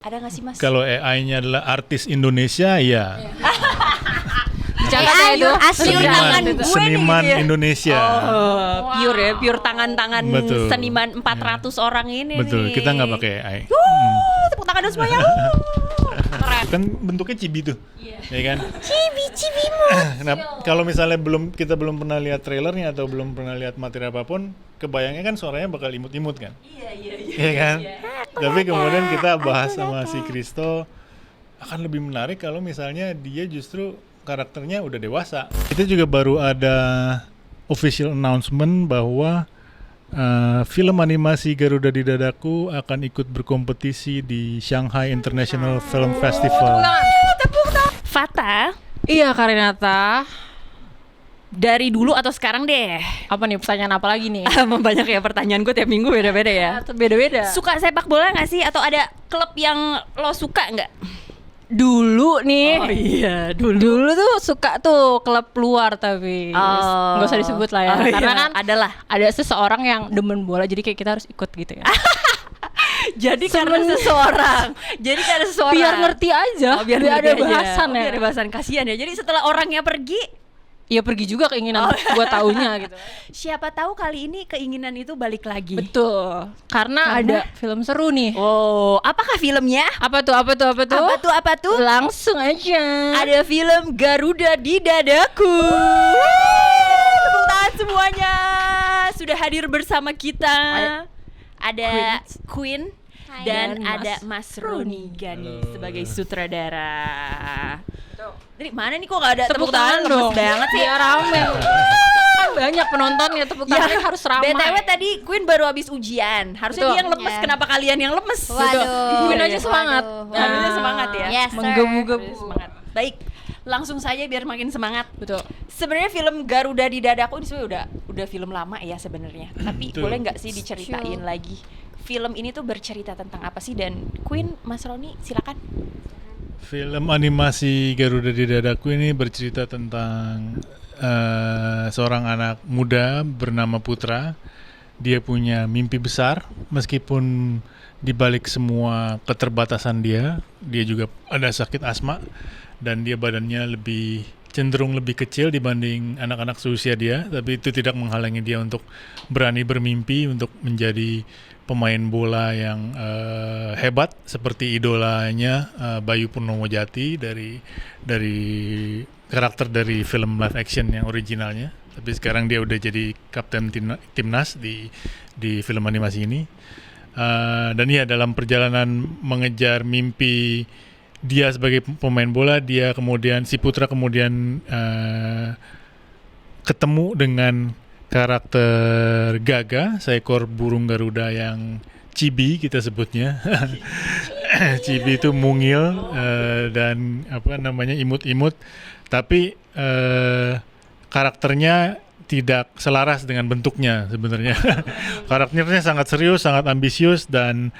Ada nggak sih Mas? Kalau AI-nya adalah artis Indonesia, ya. AI itu asli tangan gue seniman nih, gitu ya. Indonesia. Pure ya, pure tangan-tangan Betul. seniman 400 orang ini. Betul, nih. kita nggak pakai AI. Tepuk tangan dulu semuanya. Keren. Kan bentuknya chibi tuh, ya kan? Cibimu. Nah, kalau misalnya kita belum pernah lihat trailernya atau belum pernah lihat materi apapun, kebayangnya kan suaranya bakal imut-imut kan? Iya kan? Tapi kemudian kita bahas sama si Kristo, akan lebih menarik kalau misalnya dia justru karakternya udah dewasa. Kita juga baru ada official announcement bahwa film animasi Garuda di Dadaku akan ikut berkompetisi di Shanghai International Film Festival. Fata, Iya Karinata. dari dulu atau sekarang deh? Apa nih pertanyaan apa lagi nih? Banyak ya pertanyaan gue tiap minggu beda-beda ya. Beda-beda. Suka sepak bola nggak sih? Atau ada klub yang lo suka nggak? Dulu nih. Oh iya, Dulu tuh suka tuh klub luar tapi nggak usah disebut lah ya. Oh, Karena iya. kan adalah. ada seseorang yang demen bola jadi kayak kita harus ikut gitu ya. Jadi karena seseorang. Jadi karena seseorang. Biar ngerti aja. Oh, biar ada ngerti aja. bahasan ya. Biar ada bahasan, kasihan ya. Jadi setelah orangnya pergi, Ya pergi juga keinginan buat taunya gitu. siapa tahu kali ini keinginan itu balik lagi. Betul. Karena ada film seru nih. Oh, apakah filmnya? Apa tuh? Apa tuh? Langsung aja. Ada film Garuda di Dadaku. Tepuk tangan semuanya. Sudah hadir bersama kita. Ada Queen dan Dan ada Mas Mas Roni Gani Halo. sebagai sutradara. Jadi mana nih kok gak ada Tepuk tangan lemes dong. banget sih. Biar rame. Kan banyak penonton ya, tepuk tangannya harus ramai. BTW tadi Queen baru habis ujian. Harusnya Betul. dia yang lemes. Iya. Kenapa kalian yang lemes? Waduh. Queen aja semangat. Harusnya semangat ya. Yes, sir. Menggebu-gebu. Semangat. Baik, langsung saja biar makin semangat. Betul. Sebenarnya film Garuda di Dadaku ini sebenarnya udah film lama ya sebenarnya. Tapi Betul. boleh nggak sih diceritain True. lagi? Film ini tuh bercerita tentang apa sih? Dan Queen, Mas Roni, silakan. Film animasi Garuda di Dadaku ini bercerita tentang seorang anak muda bernama Putra. Dia punya mimpi besar meskipun di balik semua keterbatasan dia juga ada sakit asma dan dia badannya cenderung lebih kecil dibanding anak-anak seusia dia, tapi itu tidak menghalangi dia untuk berani bermimpi untuk menjadi pemain bola yang hebat seperti idolanya Bayu Purnomo Jati dari karakter dari film live action yang originalnya. Tapi sekarang dia udah jadi kapten timnas di film animasi ini. Dan ya dalam perjalanan mengejar mimpi dia sebagai pemain bola, si Putra kemudian ketemu dengan karakter Gaga, seekor burung Garuda yang chibi kita sebutnya. Chibi itu mungil dan imut-imut, tapi karakternya tidak selaras dengan bentuknya sebenarnya. Karakternya sangat serius, sangat ambisius, dan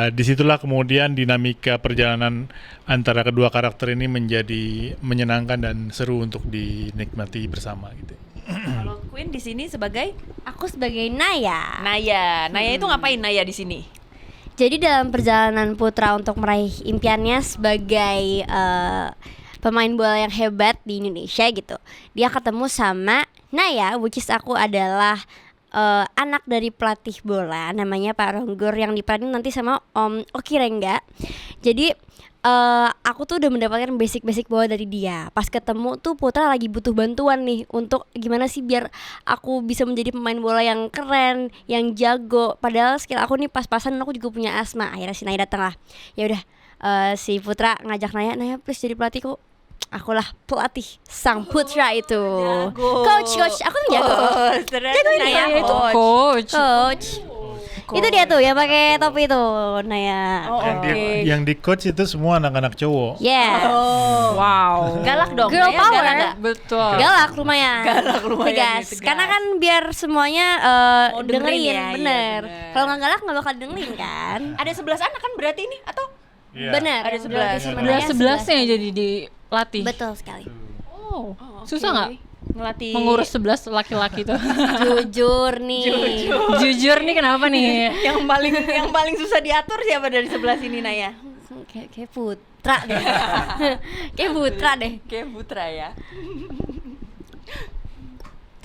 disitulah kemudian dinamika perjalanan antara kedua karakter ini menjadi menyenangkan dan seru untuk dinikmati bersama gitu. Kalau Queen di sini sebagai Aku sebagai Naya. Naya itu ngapain Naya di sini? Jadi dalam perjalanan Putra untuk meraih impiannya sebagai pemain bola yang hebat di Indonesia gitu, dia ketemu sama Naya, which is aku adalah anak dari pelatih bola namanya Pak Ronggur yang diperanin nanti sama Om Oki Rengga. Jadi aku tuh udah mendapatkan basic bola dari dia. Pas ketemu tuh Putra lagi butuh bantuan nih untuk gimana sih biar aku bisa menjadi pemain bola yang keren, yang jago. Padahal skill aku nih pas-pasan, aku juga punya asma. Akhirnya si Naya datang lah. Ya udah, si Putra ngajak Naya please jadi pelatihku. Akulah pelatih sang Putra itu. Jago. Coach, aku tuh jago. Jago Naya Itu coach. coach. Itu dia tuh yang pakai topi itu, Naya. Oh, Yang di coach itu semua anak-anak cowok. Yeah. Wow. Galak dong. Girl Naya power. galak nggak? Betul. Galak lumayan. Tegas. Tegas. Karena kan biar semuanya Mau dengerin dengerin, ya, bener. iya, bener. Kalau nggak galak nggak bakal dengerin kan. Ada 11 anak kan berarti ini atau? Iya. Bener. Ada yang 11. dilatih sama Udah Naya 11-nya jadi dilatih. Betul sekali. Oh, oke. susah nggak Ngelatih mengurus 11 laki-laki tuh? Jujur nih. Jujur nih kenapa nih? yang paling susah diatur siapa dari sebelah sini Naya? Kayak Putra deh. Kayak Putra deh. Kayak Putra ya.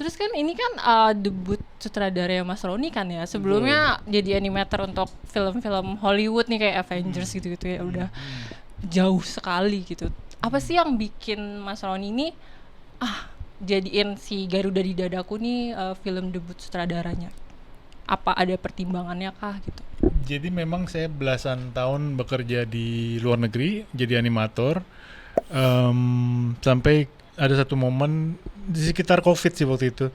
Terus kan ini kan debut sutradara Mas Roni kan ya. Sebelumnya jadi animator untuk film-film Hollywood nih kayak Avengers gitu-gitu ya. Udah jauh sekali gitu. Apa sih yang bikin Mas Roni ini jadiin si Garuda di Dadaku nih film debut sutradaranya? Apa ada pertimbangannya kah gitu? Jadi memang saya belasan tahun bekerja di luar negeri jadi animator, sampai ada satu momen di sekitar COVID sih waktu itu,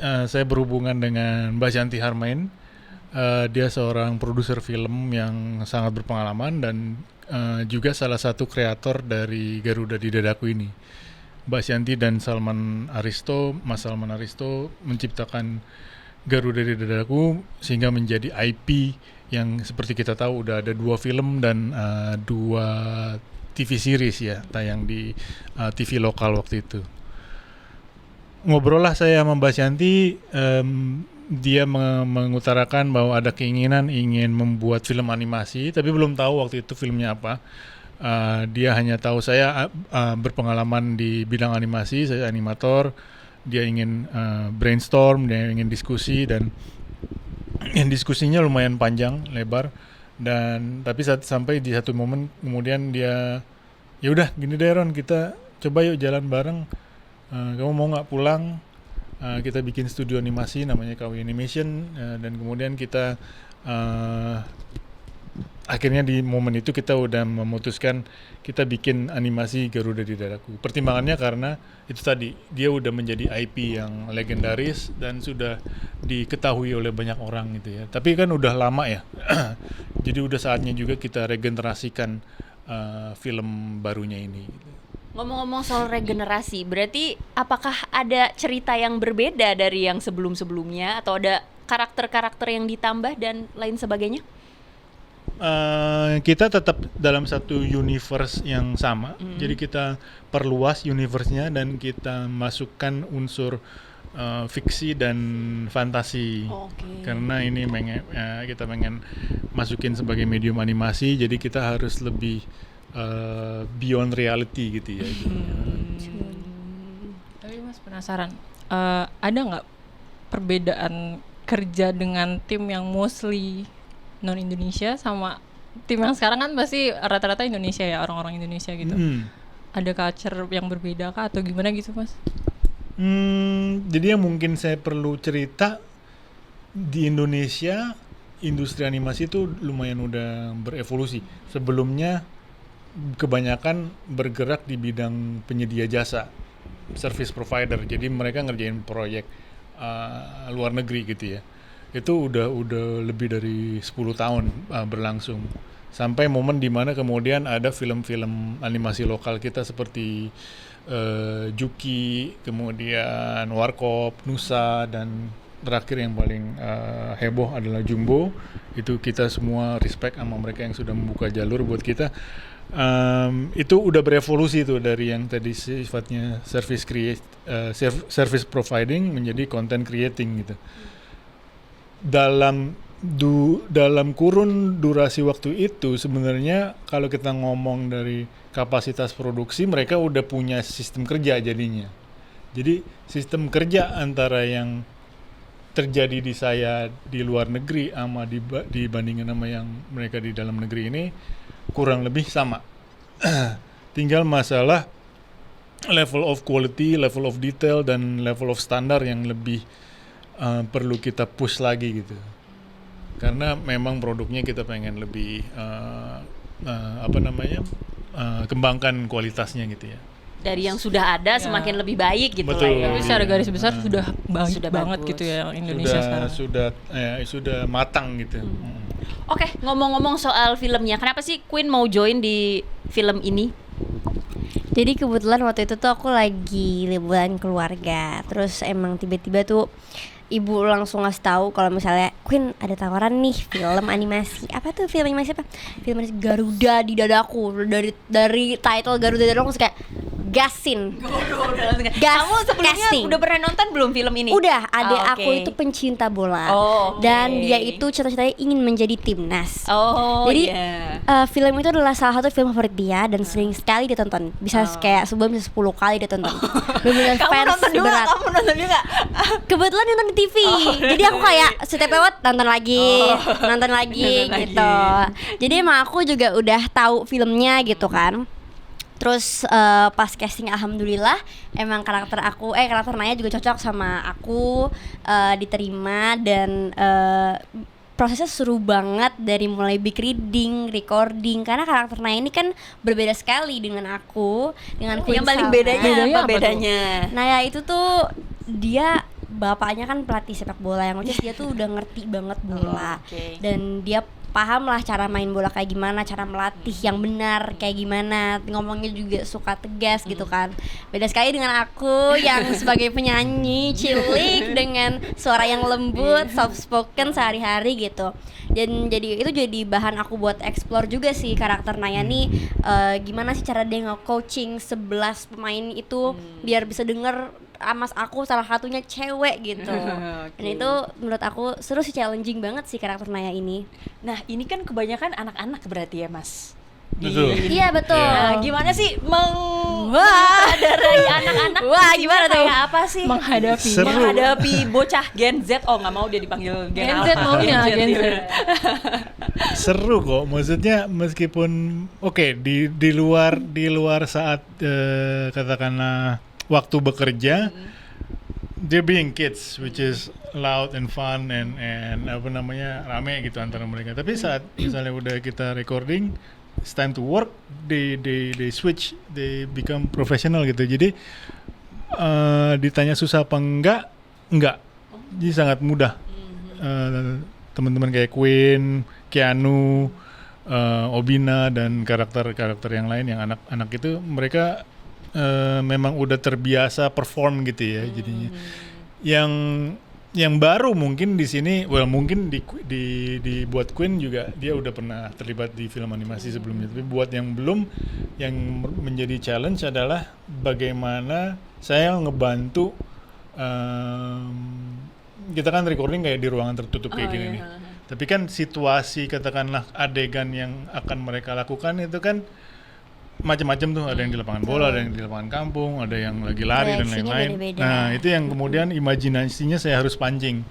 saya berhubungan dengan Mbak Shanti Harmain. Dia seorang produser film yang sangat berpengalaman dan juga salah satu kreator dari Garuda di Dadaku ini. Mbak Shanti dan Mas Salman Aristo menciptakan Garuda di Dadaku sehingga menjadi IP yang seperti kita tahu udah ada 2 film dan 2 TV series ya tayang di TV lokal waktu itu. Ngobrol lah saya sama Mbak Shanti, dia mengutarakan bahwa ada keinginan ingin membuat film animasi, tapi belum tahu waktu itu filmnya apa. Dia hanya tahu saya berpengalaman di bidang animasi, saya animator. Dia ingin brainstorm, dia ingin diskusi dan diskusinya lumayan panjang, lebar. Dan tapi sampai di satu momen kemudian dia, ya udah gini deh Ron, kita coba yuk jalan bareng. Kamu mau nggak pulang? Kita bikin studio animasi namanya KW Animation, dan kemudian kita akhirnya di momen itu kita udah memutuskan kita bikin animasi Garuda di Dadaku. Pertimbangannya karena itu tadi, dia udah menjadi IP yang legendaris dan sudah diketahui oleh banyak orang gitu ya. Tapi kan udah lama ya, jadi udah saatnya juga kita regenerasikan film barunya ini gitu. Ngomong-ngomong soal regenerasi, berarti apakah ada cerita yang berbeda dari yang sebelum-sebelumnya atau ada karakter-karakter yang ditambah dan lain sebagainya? Kita tetap dalam satu universe yang sama. Jadi kita perluas universe-nya dan kita masukkan unsur fiksi dan fantasi. Karena ini kita pengen masukin sebagai medium animasi, jadi kita harus lebih beyond reality gitu ya. Tapi Mas penasaran, ada nggak perbedaan kerja dengan tim yang mostly non Indonesia sama tim yang sekarang kan pasti rata-rata Indonesia ya, orang-orang Indonesia gitu. Ada culture yang berbeda kah atau gimana gitu Mas? Jadi yang mungkin saya perlu cerita, di Indonesia industri animasi itu lumayan udah berevolusi. Sebelumnya kebanyakan bergerak di bidang penyedia jasa, service provider. Jadi mereka ngerjain proyek luar negeri gitu ya. Itu udah lebih dari 10 tahun berlangsung. Sampai momen dimana kemudian ada film-film animasi lokal kita seperti Juki, kemudian Warkop, Nusa, dan terakhir yang paling heboh adalah Jumbo. Itu kita semua respect sama mereka yang sudah membuka jalur buat kita. Itu udah berevolusi tuh dari yang tadi sifatnya service providing menjadi content creating gitu. Dalam kurun durasi waktu itu sebenarnya kalau kita ngomong dari kapasitas produksi, mereka udah punya sistem kerja jadinya. Jadi sistem kerja antara yang terjadi di saya di luar negeri sama dibandingkan sama yang mereka di dalam negeri ini kurang lebih sama. Tinggal masalah level of quality, level of detail, dan level of standar yang lebih perlu kita push lagi gitu. Karena memang produknya kita pengen lebih kembangkan kualitasnya gitu ya. Dari yang sudah ada semakin lebih baik gitu. Betul, lah ya. Tapi secara garis besar Iya. sudah baik Sudah banget bagus. gitu ya Indonesia sekarang. Sudah matang gitu. Oke, ngomong-ngomong soal filmnya, kenapa sih Queen mau join di film ini? Jadi kebetulan waktu itu tuh aku lagi liburan keluarga. Terus emang tiba-tiba tuh ibu langsung ngasih tahu kalau misalnya Queen ada tawaran nih film animasi. Apa tuh film animasi apa? Film animasi Garuda di Dadaku. Dari title Garuda di Dadaku kayak gas scene. Kamu sebelumnya casting. udah pernah nonton belum film ini? Udah, adik Oh, aku oke. itu pencinta bola. Oh, oke. Dan dia itu cita-citanya ingin menjadi timnas. Oh, Jadi iya. film itu adalah salah satu film favorit dia dan sering sekali ditonton. Bisa kayak sebulan bisa 10 kali ditonton. Benar-benar Kamu fans nonton juga, berat. kamu nonton juga. Kebetulan nonton di TV. Jadi aku kayak setiap lewat nonton lagi, nonton lagi Nonton gitu. Jadi emang aku juga udah tahu filmnya gitu kan. Terus pas casting alhamdulillah emang karakter Naya juga cocok sama aku, diterima dan prosesnya seru banget dari mulai big reading, recording karena karakter Naya ini kan berbeda sekali dengan aku, dengan Queen Yang paling Salma. bedanya Bedanya apa apa tuh? bedanya? Naya itu tuh dia bapaknya kan pelatih sepak bola yang which is dia tuh udah ngerti banget bola. Oke. Dan dia paham lah cara main bola kayak gimana, cara melatih yang benar kayak gimana, ngomongnya juga suka tegas gitu kan. Beda sekali dengan aku yang sebagai penyanyi cilik dengan suara yang lembut, soft spoken sehari-hari gitu. Dan jadi itu jadi bahan aku buat explore juga sih karakter Naya nih, gimana sih cara dia nge-coaching 11 pemain itu biar bisa denger mas aku salah satunya cewek gitu. Dan itu menurut aku seru sih, challenging banget sih karakter Naya ini. Nah, ini kan kebanyakan anak-anak berarti ya, Mas? Betul. Iya betul. Nah, gimana sih mengadarai anak-anak? Wah, gimana tuh? Kayak apa sih? Menghadapi. Seru. Menghadapi bocah Gen Z. Oh, nggak mau dia dipanggil Gen Gen Z Alpha. maunya, Gen Z. Seru kok, maksudnya meskipun di luar saat katakanlah waktu bekerja, they're being kids, which is loud and fun and apa namanya, rame gitu antara mereka. Tapi saat misalnya udah kita recording, it's time to work, they switch, they become professional gitu. Jadi ditanya susah apa enggak, jadi sangat mudah. Teman-teman kayak Queen, Keanu, Obina dan karakter-karakter yang lain yang anak-anak itu mereka memang udah terbiasa perform gitu ya jadinya. Yang baru mungkin di sini, mungkin dibuat Queen juga dia udah pernah terlibat di film animasi sebelumnya. Tapi buat yang belum, yang menjadi challenge adalah bagaimana saya ngebantu. Kita kan recording kayak di ruangan tertutup kayak gini nih. Tapi kan situasi katakanlah adegan yang akan mereka lakukan itu kan macam-macam tuh, ada yang di lapangan bola, ada yang di lapangan kampung, ada yang lagi lari dan Reaksinya lain-lain. beda-beda. Nah, itu yang kemudian imajinasinya saya harus pancing.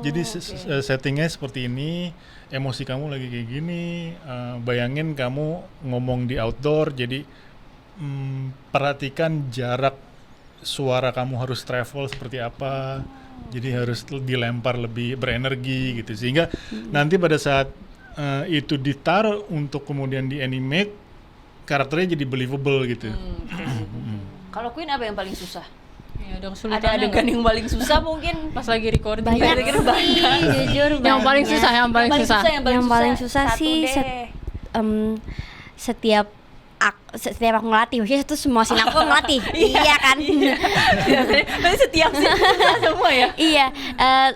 Jadi settingnya seperti ini, emosi kamu lagi kayak gini, bayangin kamu ngomong di outdoor, jadi perhatikan jarak suara kamu harus travel seperti apa. Jadi harus dilempar lebih berenergi gitu, sehingga nanti pada saat itu ditaruh untuk kemudian di animate, karakternya jadi believable gitu. Kalau Queen apa yang paling susah? Ya, dong, Ada adegan yang paling susah mungkin pas lagi recording. Banyak Kira-kira sih, banyak. jujur Yang paling banyak. susah, yang paling susah. Yang paling susah Satu sih deh. setiap aku ngelatih, maksudnya itu semua scene aku ngelatih. Iya kan? Tapi setiap scene susah semua ya. Iya,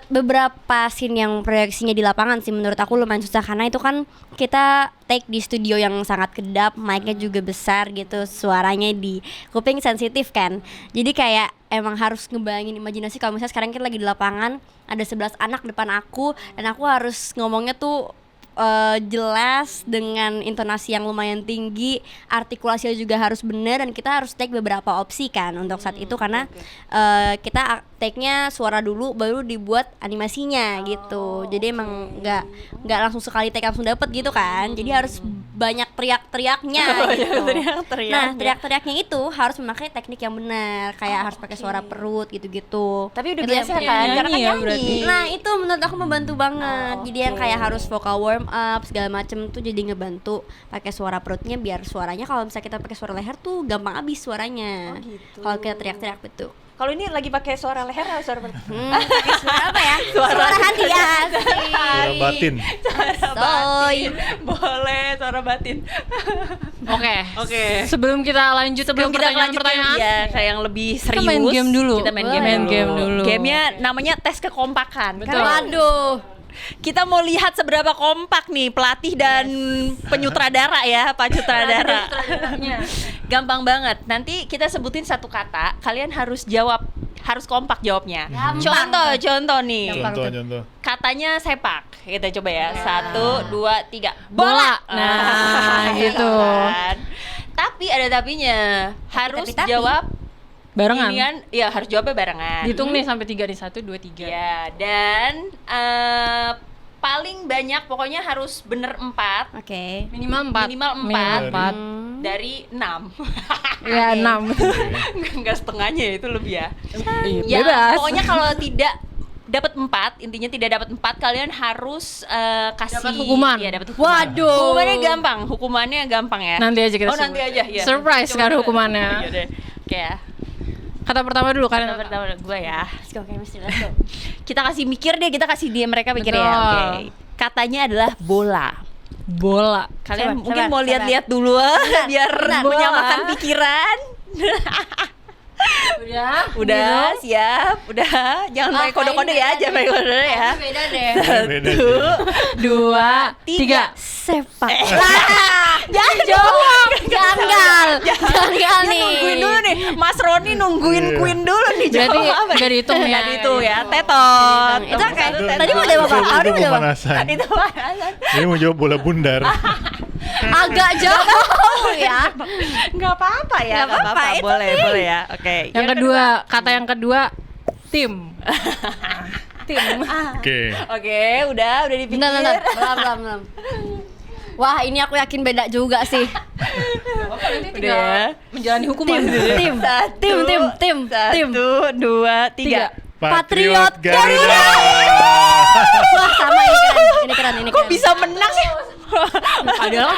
beberapa scene yang proyeksinya di lapangan sih menurut aku lumayan susah karena itu kan kita take di studio yang sangat kedap, mic-nya juga besar gitu, suaranya di kuping sensitif kan. Jadi kayak emang harus ngebayangin imajinasi kalau misalnya sekarang kita lagi di lapangan, ada 11 anak depan aku dan aku harus ngomongnya tuh jelas dengan intonasi yang lumayan tinggi, artikulasinya juga harus benar dan kita harus take beberapa opsi kan untuk saat itu karena kita take-nya suara dulu baru dibuat animasinya gitu. Jadi emang nggak langsung sekali take langsung dapet gitu kan. Jadi harus banyak teriak-teriaknya gitu. Teriak-teriak. Nah, teriak-teriaknya itu harus memakai teknik yang benar, kayak harus pakai suara perut gitu-gitu. Tapi udah Itu yang biasa penting. kan, karena kan Nyanyi ya nyanyi. berarti. Nah itu menurut aku membantu banget. Jadi yang kayak harus vocal warm up segala macem tuh jadi ngebantu pakai suara perutnya biar suaranya kalau misalnya kita pakai suara leher tuh gampang habis suaranya. Oh, gitu. Kalau kita teriak-teriak betul. Kalau ini lagi pakai suara leher atau suara perut? Pakai suara apa ya? Suara hati ya. Suara batin. Soy. Boleh, suara batin. Oke. Sebelum kita lanjut Sebelum ke kita lanjut pertanyaan-pertanyaan, ya, kayak yang lebih serius. main game dulu. Kita main Boleh. game Main dulu. game dulu. Gamenya namanya tes kekompakan. Betul. Waduh. Kita mau lihat seberapa kompak nih pelatih dan penyutradara ya, Pak Sutradara. Gampang banget. Nanti kita sebutin satu kata, kalian harus jawab, harus kompak jawabnya. Contoh nih. Contoh. Katanya sepak. Kita coba ya. 1, 2, 3. Bola. Nah, gitu. Kan? Tapi ada tapinya. Harus Tapi. jawab Barengan. inian, ya harus jawabnya barengan. Hitung nih sampai 3 nih. 1, 2, 3. Ya, dan paling banyak pokoknya harus bener 4 Oke. Minimal 4. Minimal 4. Minimal 4. dari 6. Ya, 6. Enggak setengahnya ya, itu lebih ya. Iya, Ya, bebas. pokoknya kalau tidak dapat 4, intinya tidak dapat 4, kalian harus kasih Dapat hukuman. Iya, dapat hukuman. Waduh. Hukumannya gampang ya. Nanti aja kita nanti aja ya. Surprise Coba kan dulu. hukumannya. Iya deh. Oke ya. Kata pertama dulu kan. Kata pertama gue ya. Let's go, chemistry, let's go. Kita kasih mikir deh, kita kasih dia mereka mikir ya. Betul. Oke. Katanya adalah bola. Bola. Kalian Sabar, mungkin sabar, mau sabar. lihat-lihat dulu biar Bola. menyamakan pikiran. Udah, siap. Udah. Jangan pakai kode-kode ya, jangan pakai kode ya. Beda deh. Beda sih. 2, 3. Sepak. Jangan Jawab. Janggal. Janggal nih. Nungguin dulu nih, Mas Roni nungguin Iya. Queen dulu nih. Berarti jawab. nggak dihitung ya? Nggak dihitung ya, tetot. Itu kayak tadi mau itu- jawab apa? itu Tadi mau jawab. pemanasan. Itu mana? Ini mau jawab bola bundar. Agak jauh ya. Nggak apa-apa ya, Nggak apa-apa, itu boleh ya. Oke. Yang kedua, kata yang kedua, tim. Tim. Oke. Oke, udah dipikir. Bentar. Belum. Wah, ini aku yakin beda juga sih. Udah ya. Menjalani hukuman. Tim. Tim. 1, 2, 3. Patriot Garuda. Wah, sama ini keren. Kok bisa menang sih? Padahal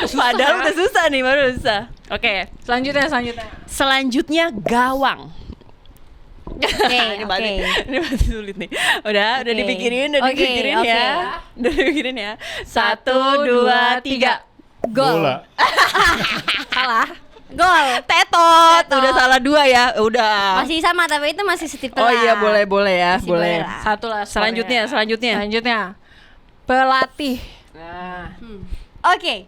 udah susah nih, baru susah. Oke, Selanjutnya. selanjutnya gawang. Oke, Ini oke. masih sulit nih. Udah Oke. dipikirin, Oke, oke. ya. Udah dipikirin ya. 1, 2, 3. Gol. Bola. Salah. Gol. Tetot. Tetot. Udah salah 2 ya. Udah. Masih sama tapi itu masih setip Oh iya, boleh ya, Masih boleh boleh. lah. Satu lah. Selanjutnya. Selanjutnya. Pelatih. Nah. Oke.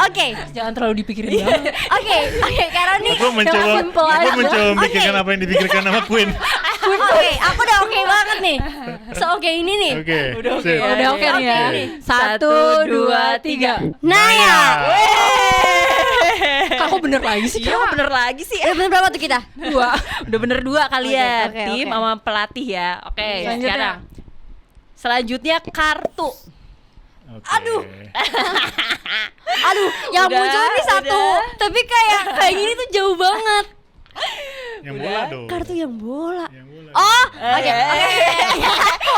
Oke. Jangan terlalu dipikirin banget. Oke, karena nih Aku mencoba simple aja. aku mencoba memikirkan Oke. apa yang dipikirkan sama Queen. Oke, aku udah oke banget nih. Oke ini nih. Oke. Udah oke sip. ya. Udah oke nih ya. Oke. 1, 2, 3. Naya. Kok aku bener lagi sih? Iya, bener lagi sih. Udah bener berapa tuh kita? 2. Udah bener 2 kalian. Oke, Tim oke. sama pelatih ya. Oke, Selanjutnya. sekarang. Selanjutnya kartu. Oke. Aduh, yang Udah, muncul nih satu, udah. tapi kayak gini tuh jauh banget. Yang bola dong. Kartu yang bola. Yang bola. Oh, Oke.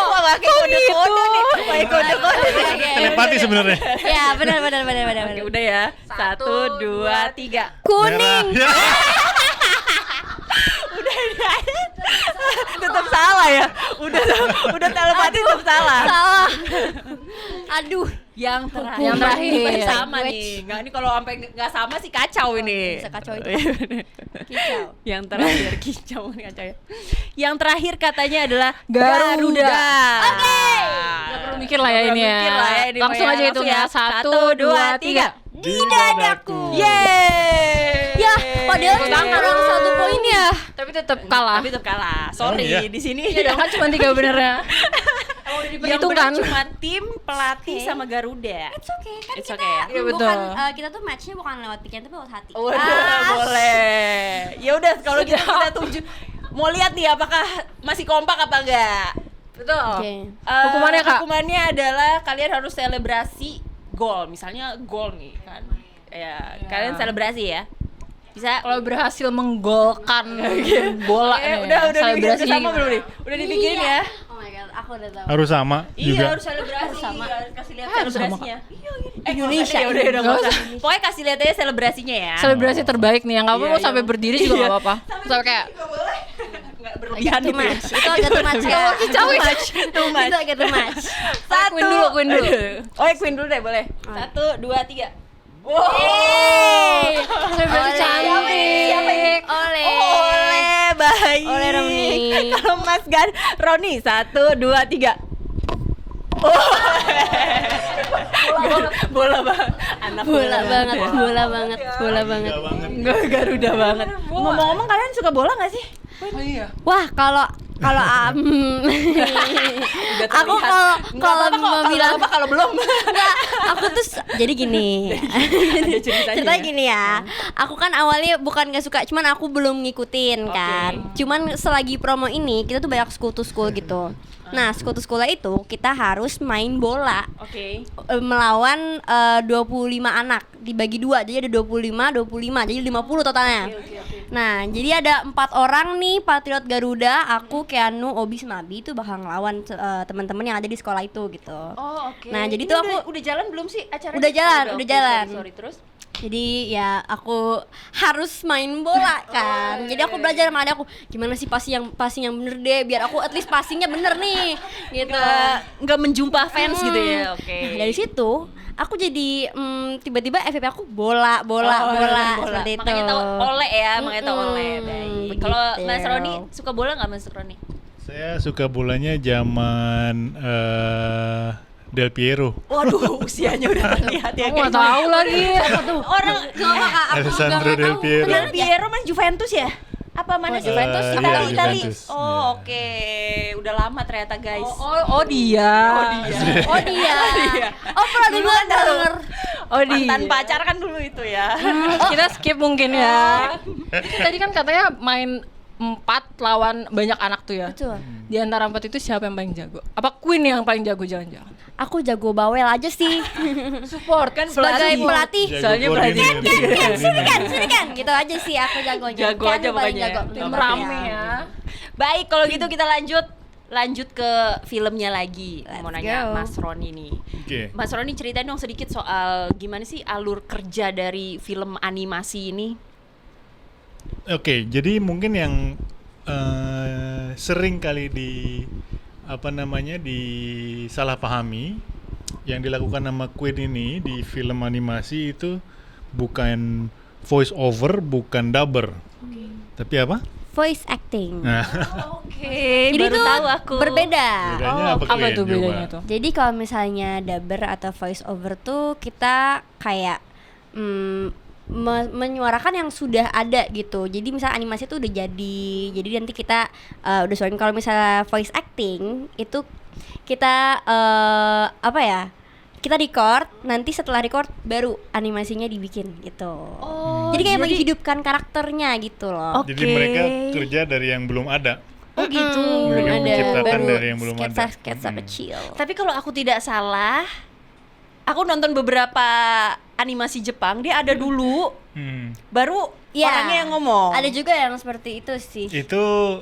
Wah, pakai kode-kode nih. Pakai kode-kode. Telepati sebenarnya. Ya benar. Oke, udah ya. 1, 2, 3. Kuning. Merah. Tetap salah ya. Udah telepati tetap salah. Salah. Aduh, Yang Yang terakhir. sama nih. Enggak, ini kalau sampai enggak sama sih kacau ini. bisa kacau itu. Kicau. Yang terakhir kicau nih kacau ya. Yang terakhir katanya adalah Garuda. Oke. Gak perlu mikir lah ya ini ya. Langsung aja hitung ya. 1, 2, 3. Di dadaku. Yeay. Ya, padahal Tepuk cuma tangan. kurang 1 poin ya. Tapi tetap kalah. Tapi tetap kalah. Sorry, Oh, iya. di sini. Iya dong, kan cuma 3 benernya. Emang udah Yang diperhitungkan. benar cuma tim, pelatih Oke. sama Garuda. It's okay kan It's kita okay ya? Iya, bukan betul. kita tuh matchnya bukan lewat pikiran tapi lewat hati. Waduh, boleh. Ya udah kalau gitu kita tuju. Mau lihat nih apakah masih kompak apa enggak? Betul. Oke. Hukumannya, Kak? Hukumannya adalah kalian harus selebrasi gol. Misalnya gol nih kan. Ya, kalian selebrasi ya. Bisa. Kalau berhasil menggolkan bola Eh, nih. udah dipikirin selebrasinya sama gimana? belum nih? Udah dipikirin Iya. ya. Oh my god, aku udah tahu. Harus sama Iya juga. harus selebrasi Harus sama. Harus kasih lihat Harus sama, selebrasinya. Indonesia. Ya udah Nggak nggak usah. usah. Pokoknya kasih lihat aja selebrasinya ya. Selebrasi terbaik nih, yang nggak apa-apa Iya, sampai iya. berdiri juga nggak apa-apa. Sampai kayak Nggak berlebihan Too gitu ya. much. Itu agak too much ya. Too much. Too much. Itu agak too much. Satu. Queen dulu, Queen dulu. Oh ya Queen dulu deh boleh. 1, 2, 3. Wow. Yeay. selebrasi Oleh. cantik. Oleh. Oleh baik. Oleh Roni. Kalau Mas Gan, Roni 1, 2, 3. Bola banget. Anak Bola banget, bola banget, bola banget. Enggak banget. Enggak, Garuda banget. Ngomong-ngomong kalian suka bola nggak sih? Oh iya. Wah, kalau kalau aku kalau mau bilang kalau belum. enggak, aku tuh jadi gini. Ada ceritanya. Ceritanya gini ya. Aku kan awalnya bukan gak suka, cuman aku belum ngikutin kan. Cuman selagi promo ini kita tuh banyak school to school gitu. Nah, school to school itu kita harus main bola Oke. melawan 25 anak dibagi dua, jadi ada 25, jadi 50 totalnya. Nah, jadi ada 4 orang nih Patriot Garuda, aku, Keanu, Obi, sama Abi itu bakal ngelawan teman-teman yang ada di sekolah itu gitu. Oh, oke. Nah, jadi Ini tuh aku udah jalan belum sih acaranya? Udah jalan, Oh, udah oke, jalan. Sorry, terus. Jadi ya aku harus main bola kan. Jadi aku belajar sama adek aku gimana sih passing yang bener deh, biar aku at least passingnya bener nih gitu. Nggak menjumpa fans gitu ya. Oke. Nah, dari situ aku jadi tiba-tiba FVP aku bola seperti itu. Makanya tahu oleh ya, makanya tahu oleh. Baik. begitu. Kalau Mas Roni suka bola nggak, Mas Roni? Saya suka bolanya zaman Del Piero. Waduh, usianya udah terlihat ya. Aku nggak tahu lagi. Orang Alessandro Del Piero. Del Piero main Juventus ya? Apa mana Juventus? iya, Itali. Juventus. Oh, oke. Udah lama ternyata, guys. Oh dia. Oh dia. Oh pernah denger. Oh dia. Mantan pacar kan dulu itu ya. Kita skip mungkin ya. Tadi kan katanya main 4 lawan banyak anak tuh ya. Betul. Di antara 4 itu siapa yang paling jago? Apa Queen yang paling jago jangan-jangan? Aku jago bawel aja sih. Support kan Sebagai pelatih. Jago Soalnya koordinir, pelatih. jago Sini kan gitu aja sih aku jagonya. Jago Kan aja paling pokoknya. jago. Tim rame ya. Baik, kalau gitu kita lanjut ke filmnya lagi. Mau Let's nanya go. Mas Roni nih. Oke. Mas Roni ceritain dong sedikit soal gimana sih alur kerja dari film animasi ini. Oke, jadi mungkin yang sering kali disalahpahami yang dilakukan sama Queen ini di film animasi itu bukan voice over, bukan dubber. Tapi apa? Voice acting. Nah, Oke, Jadi baru tuh tahu aku. berbeda. bedanya apa Apa Queen? tuh Coba. bedanya tuh? Jadi kalau misalnya dubber atau voice over tuh kita kayak menyuarakan yang sudah ada gitu. Jadi misalnya animasi tuh udah jadi nanti kita udah suarain. Kalau misalnya voice acting itu kita kita record, nanti setelah record baru animasinya dibikin gitu. Oh, Jadi kayak menghidupkan karakternya gitu loh. Oke. Jadi mereka kerja dari yang belum ada. Oh gitu. Mereka Ada menciptakan baru dari yang belum ada. sketsa kecil. Tapi kalau aku tidak salah, aku nonton beberapa animasi Jepang, dia ada dulu, baru Iya. orangnya yang ngomong. Ada juga yang seperti itu sih. Itu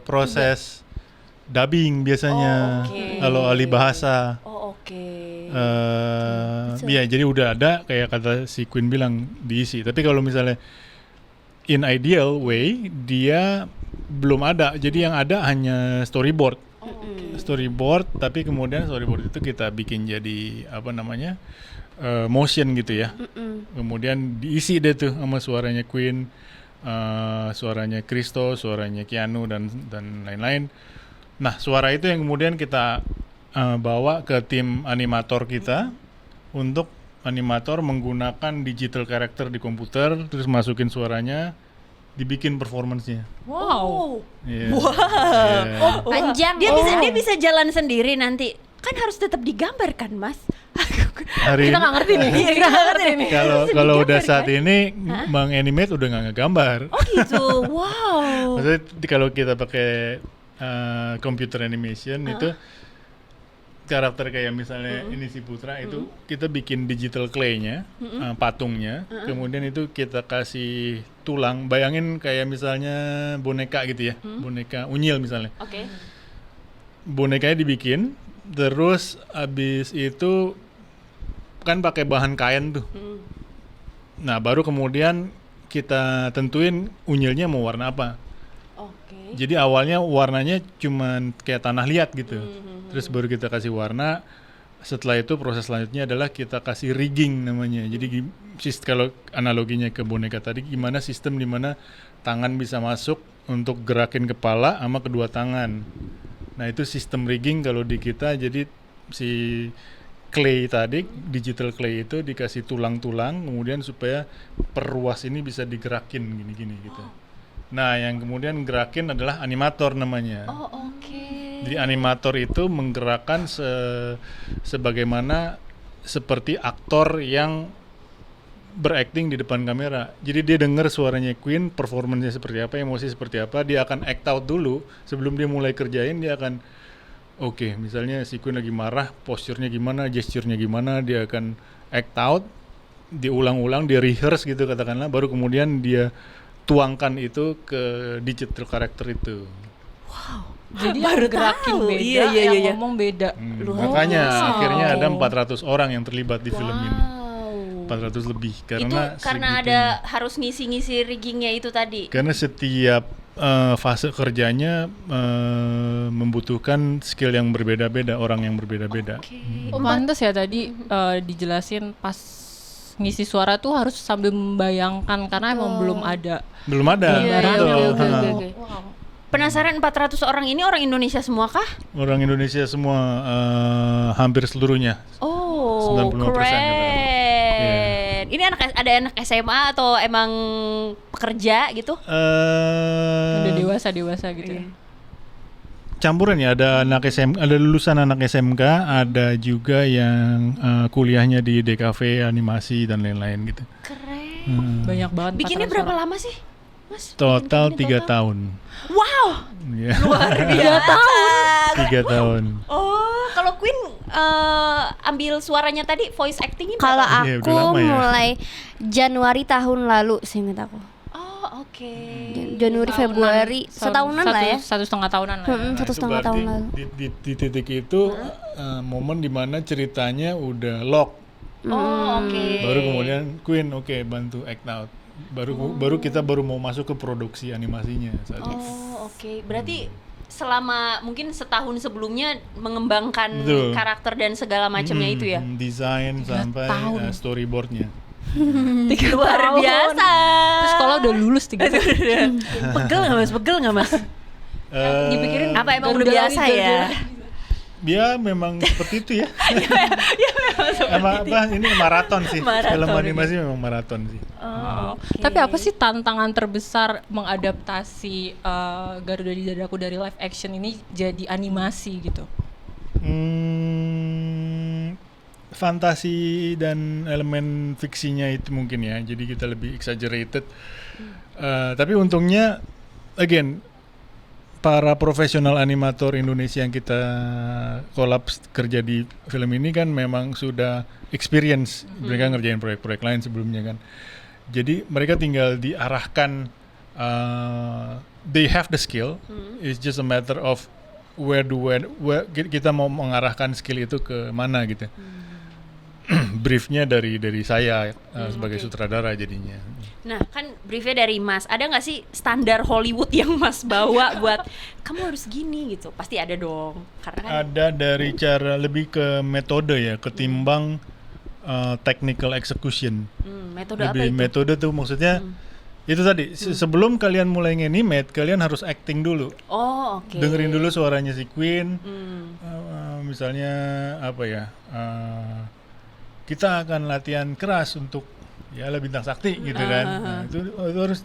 proses dubbing biasanya. Oh, oke. Kalau ahli bahasa. Oh, oke. Ya jadi udah ada kayak kata si Queen bilang diisi. Tapi kalau misalnya in ideal way dia belum ada. Jadi yang ada hanya storyboard. Storyboard, tapi kemudian storyboard itu kita bikin jadi motion gitu ya. Kemudian diisi deh tuh sama suaranya Queen, suaranya Christo, suaranya Keanu dan lain-lain. Nah, suara itu yang kemudian kita bawa ke tim animator kita untuk animator menggunakan digital character di komputer, terus masukin suaranya, dibikin performance-nya. Wow. Iya. Oh, Panjang. dia bisa jalan sendiri nanti. Kan harus tetap digambarkan, Mas. Hari Kita nggak ngerti nih. Iya, kita nggak ngerti nih. kalau udah saat ini menganimate udah nggak ngegambar. Oh gitu. Wow. Maksudnya kalau kita pakai computer animation itu karakter kayak misalnya ini si Putra itu kita bikin digital clay-nya, patungnya, kemudian itu kita kasih tulang. Bayangin kayak misalnya boneka gitu ya, boneka unyil misalnya. Oke. Bonekanya dibikin, terus abis itu kan pakai bahan kain tuh. Nah baru kemudian kita tentuin unyilnya mau warna apa. Oke. Jadi awalnya warnanya cuman kayak tanah liat gitu. Terus baru kita kasih warna. Setelah itu proses selanjutnya adalah kita kasih rigging namanya. Jadi kalau analoginya ke boneka tadi, gimana sistem dimana tangan bisa masuk untuk gerakin kepala sama kedua tangan. Nah itu sistem rigging kalau di kita, jadi si clay tadi, digital clay itu dikasih tulang-tulang, kemudian supaya perruas ini bisa digerakin gini-gini gitu. Nah yang kemudian gerakin adalah animator namanya. Oh, oke. Jadi animator itu menggerakkan sebagaimana seperti aktor yang berakting di depan kamera. Jadi dia dengar suaranya Queen, performanya seperti apa, emosi seperti apa, dia akan act out dulu sebelum dia mulai kerjain. Dia akan oke, misalnya si Queen lagi marah, posturnya gimana, gesturnya gimana, dia akan act out, diulang-ulang, dia rehearse gitu katakanlah, baru kemudian dia tuangkan itu ke digital karakter itu. Jadi Baru yang gerakin tahu. beda, Iya. yang ngomong beda. Makanya Wow. akhirnya ada 400 orang yang terlibat di film ini. Wow. 400 lebih Itu karena karena segitunya. ada harus ngisi-ngisi riggingnya itu tadi. Karena setiap fase kerjanya membutuhkan skill yang berbeda-beda, orang yang berbeda-beda. Oke. Pantes ya tadi dijelasin pas ngisi suara tuh harus sambil membayangkan karena emang belum ada. Belum ada. Iya, betul. oke. Ha. Penasaran 400 orang ini orang Indonesia semua kah? Orang Indonesia semua hampir seluruhnya. Oh, 95% keren. Ini ada anak SMA atau emang pekerja gitu? Udah dewasa gitu ya. Campuran ya, ada anak SMK, ada lulusan anak SMK, ada juga yang kuliahnya di DKV animasi dan lain-lain gitu. Keren. Banyak banget. Bikinnya 400 berapa orang. lama sih, Mas? Total Bikinnya 3 tahun. Wow, Ya, luar biasa. 3 tahun. Oh, kalau Queen ambil suaranya tadi voice actingnya Kalau berapa? Iya, aku udah lama ya. mulai Januari tahun lalu seingat aku. Oh, oke. Januari, Februari, setahunan lah ya. 1,5 tahunan lah. Ya. Satu Nah, itu setengah berarti tahun lalu. di titik itu momen dimana ceritanya udah lock. Oh, oke. Baru kemudian Queen bantu act out. Baru kita mau masuk ke produksi animasinya saat itu. Oh, oke. Berarti selama mungkin setahun sebelumnya mengembangkan Betul. karakter dan segala macamnya itu ya. Desain sampai tahun. Storyboardnya. Luar biasa. Terus sekolah udah lulus 3 tahun. Pegel nggak Mas? Pegel nggak Mas? Dipikirin Apa emang udah Garuda biasa lagi, ya? Garuda. Dia memang seperti itu ya. Memang seperti Ini maraton sih. Maraton Film ini. animasi memang maraton sih. Oh, oke. Tapi apa sih tantangan terbesar mengadaptasi Garuda di Dadaku dari live action ini jadi animasi gitu? Fantasi dan elemen fiksinya itu mungkin ya. Jadi kita lebih exaggerated. Tapi untungnya, again, para profesional animator Indonesia yang kita kolaps kerja di film ini kan memang sudah experience. Mereka ngerjain proyek-proyek lain sebelumnya kan. Jadi mereka tinggal diarahkan, they have the skill. It's just a matter of where kita mau mengarahkan skill itu ke mana gitu. Briefnya dari saya sebagai sutradara jadinya. Nah, kan briefnya dari Mas. Ada nggak sih standar Hollywood yang Mas bawa buat kamu harus gini gitu? Pasti ada dong. Karena kan Ada dari cara lebih ke metode ya, ketimbang technical execution. metode apa Lebih itu? metode tuh maksudnya itu tadi sebelum kalian mulai nge-animate, kalian harus acting dulu. Oh, oke. Dengerin dulu suaranya si Queen. Hmm. Misalnya apa ya? Kita akan latihan keras untuk ya bintang sakti gitu kan. Nah, itu harus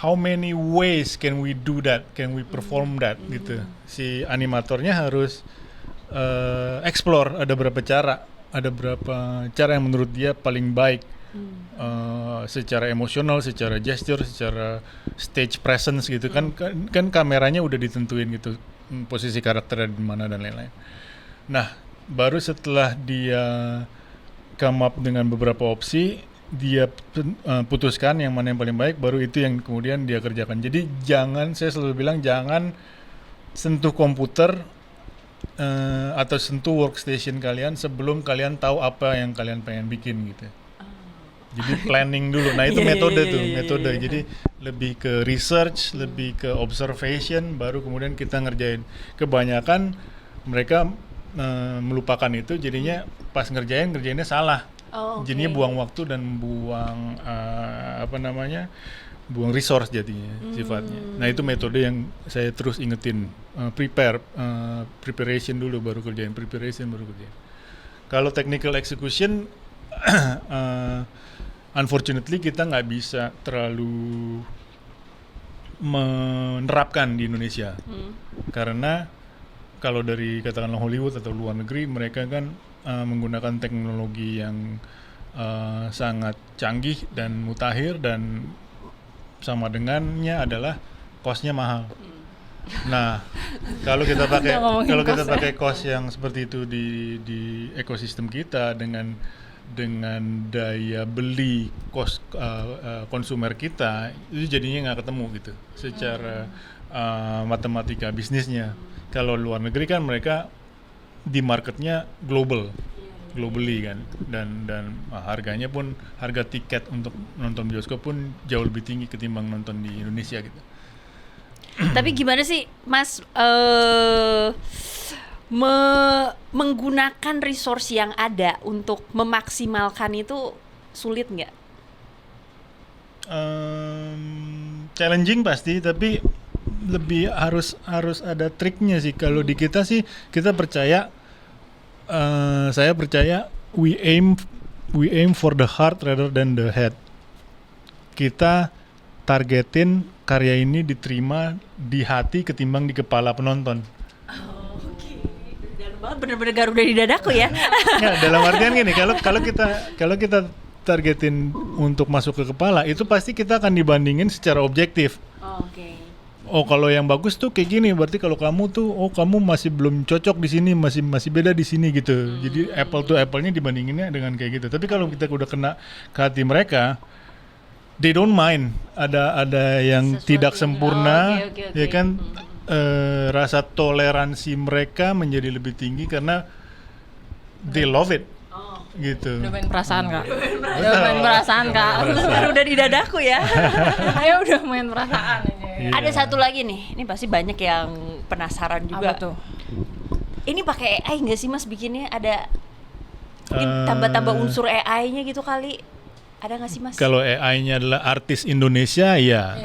how many ways can we do that? Can we perform that gitu. Si animatornya harus explore ada berapa cara yang menurut dia paling baik. Secara emosional, secara gesture, secara stage presence gitu kan kameranya udah ditentuin gitu, posisi karakternya di mana dan lain-lain. Nah, baru setelah dia come up dengan beberapa opsi, dia putuskan yang mana yang paling baik, baru itu yang kemudian dia kerjakan. Jadi saya selalu bilang jangan sentuh komputer atau sentuh workstation kalian sebelum kalian tahu apa yang kalian pengen bikin gitu. Jadi planning dulu. Nah, itu metode. Jadi lebih ke research, lebih ke observation, baru kemudian kita ngerjain. Kebanyakan mereka melupakan itu, jadinya pas ngerjainnya salah. Oh, oke. Jadinya buang waktu dan buang buang resource jadinya sifatnya. Nah itu metode yang saya terus ingetin, preparation dulu baru kerjain, Kalau technical execution, unfortunately kita nggak bisa terlalu menerapkan di Indonesia, karena kalau dari katakanlah Hollywood atau luar negeri, mereka kan menggunakan teknologi yang sangat canggih dan mutakhir, dan sama dengannya adalah cost-nya mahal. Nah, kalau kita pakai cost yang seperti itu di ekosistem kita dengan daya beli cost konsumer kita, itu jadinya nggak ketemu gitu secara matematika bisnisnya. Kalau luar negeri kan mereka di marketnya globally kan, dan harganya pun, harga tiket untuk nonton bioskop pun jauh lebih tinggi ketimbang nonton di Indonesia gitu. Tapi gimana sih Mas menggunakan resource yang ada untuk memaksimalkan itu sulit nggak? Challenging pasti, tapi lebih harus ada triknya sih. Kalau di kita sih kita percaya, saya percaya we aim for the heart rather than the head. Kita targetin karya ini diterima di hati ketimbang di kepala penonton. Oke. Dalam banget, bener-bener Garuda di dadaku ya. Nggak, dalam artian gini, kalau kita targetin untuk masuk ke kepala, itu pasti kita akan dibandingin secara objektif. Oke. Oh, kalau yang bagus tuh kayak gini, berarti kalau kamu tuh, oh kamu masih belum cocok di sini, masih beda di sini gitu. Jadi apple to apple-nya dibandinginnya dengan kayak gitu. Tapi kalau kita udah kena ke hati mereka, they don't mind ada yang Sesuatu tidak yang- sempurna, oke. ya kan? Rasa toleransi mereka menjadi lebih tinggi karena they love it, gitu. Udah main perasaan kak. Udah main perasaan kak. Garuda di dadaku ya. Ayo udah main perasaan aja. Iya. Ada satu lagi nih, ini pasti banyak yang penasaran juga. Apa tuh? Ini pakai AI nggak sih Mas bikinnya? Ada mungkin tambah-tambah unsur AI-nya gitu kali? Ada nggak sih Mas? Kalau AI-nya adalah artis Indonesia, ya.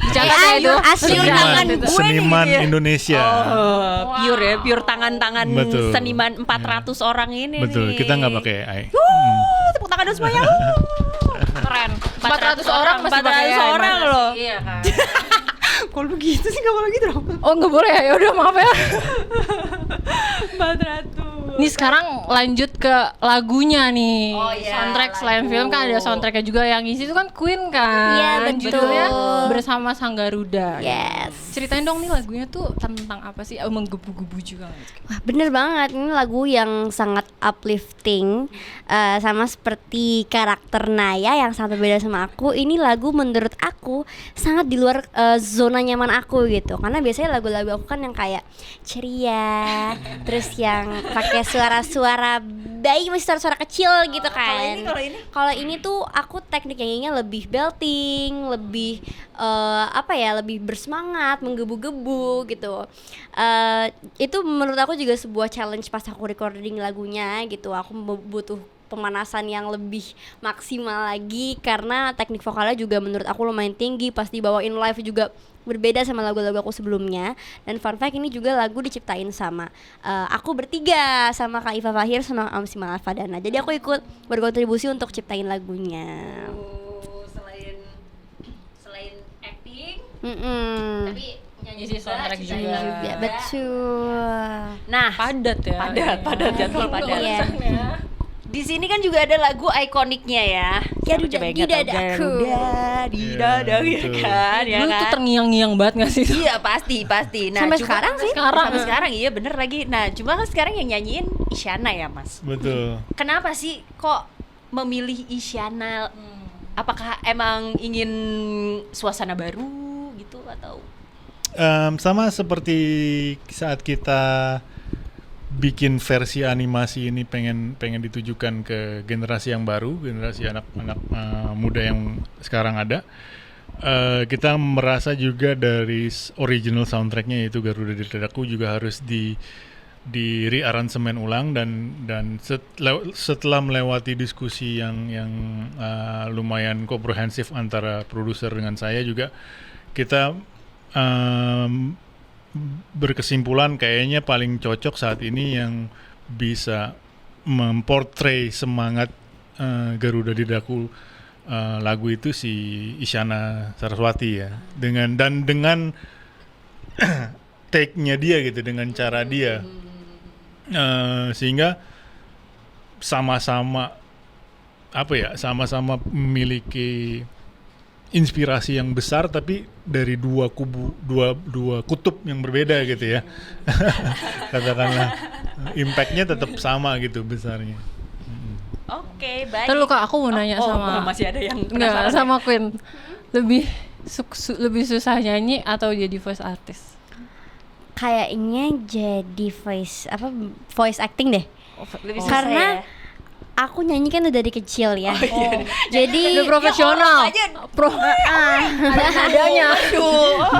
Jangan AI itu asli tangan gue nih Seniman gitu ya. Indonesia. Oh, pure ya, pure tangan-tangan Betul. seniman 400 orang ini Betul, nih. kita nggak pakai AI. Tepuk tangan dulu semuanya. keren. 400 orang masih 400 pakai orang animasi. loh. Iya kan. Kok lu gitu sih, nggak boleh gitu dong. Oh nggak boleh ya, udah maaf ya. 400. Nih sekarang lanjut ke lagunya nih. Oh, iya, Soundtrack selain lagu. film kan ada soundtracknya juga yang ngisi itu kan Queen kan. Iya, betul. Judulnya Bersama Sang Garuda. Yes. Ceritain dong nih lagunya tuh tentang apa sih? Menggebu-gebu juga nggak sih? Wah, bener banget, ini lagu yang sangat uplifting, sama seperti karakter Naya yang sangat berbeda sama aku. Ini lagu menurut aku sangat di luar zona nyaman aku gitu, karena biasanya lagu-lagu aku kan yang kayak ceria, terus yang pakai suara-suara bayi, masih suara-suara kecil gitu kan. Kalau ini tuh aku teknik nyanyinya lebih belting, lebih lebih bersemangat, menggebu-gebu gitu. Itu menurut aku juga sebuah challenge pas aku recording lagunya gitu. Aku butuh pemanasan yang lebih maksimal lagi karena teknik vokalnya juga menurut aku lumayan tinggi. Pas dibawain live juga berbeda sama lagu-lagu aku sebelumnya. Dan fun fact, ini juga lagu diciptain sama aku bertiga, sama Kak Iva Fahir sama Amsi Malafadana. Jadi aku ikut berkontribusi untuk ciptain lagunya. Selain acting, Tapi nyanyi Isi soundtrack ciptain juga. lagu. ya betul. Nah, Padat ya. padat jadwal padat. Iya. Di sini kan juga ada lagu ikoniknya ya. Garuda Siapa coba yang di nggak tahu? dadaku. Garuda di Iya, dadaku, ya betul. kan? Ya Dulu tuh kan? terngiang-ngiang banget gak sih? Iya pasti. Nah, Sampai cuma- sekarang sih. Sampai sekarang iya bener lagi. Nah cuma kan sekarang yang nyanyiin Isyana ya Mas. Betul. Kenapa sih kok memilih Isyana? Apakah emang ingin suasana baru gitu atau? Sama seperti saat kita bikin versi animasi ini pengen ditujukan ke generasi yang baru, generasi anak-anak muda yang sekarang ada. Kita merasa juga dari original soundtracknya yaitu Garuda di Dadaku juga harus di rearrangement ulang dan setelah melewati diskusi yang lumayan komprehensif antara produser dengan saya juga, kita berkesimpulan kayaknya paling cocok saat ini yang bisa memportray semangat Garuda di Daku lagu itu si Isyana Saraswati ya, dengan take-nya dia gitu, dengan cara dia, sehingga sama-sama memiliki inspirasi yang besar tapi dari dua kutub yang berbeda gitu ya. Katakanlah impact-nya tetap sama gitu besarnya. Oke, baik. Terus Kak, aku mau nanya sama masih ada yang enggak, sama Queen. Lebih susah nyanyi atau jadi voice artist? Kayaknya jadi voice acting deh. Lebih susah Karena ya? aku nyanyi kan udah dari kecil ya. Jadi Udah profesional. adanya.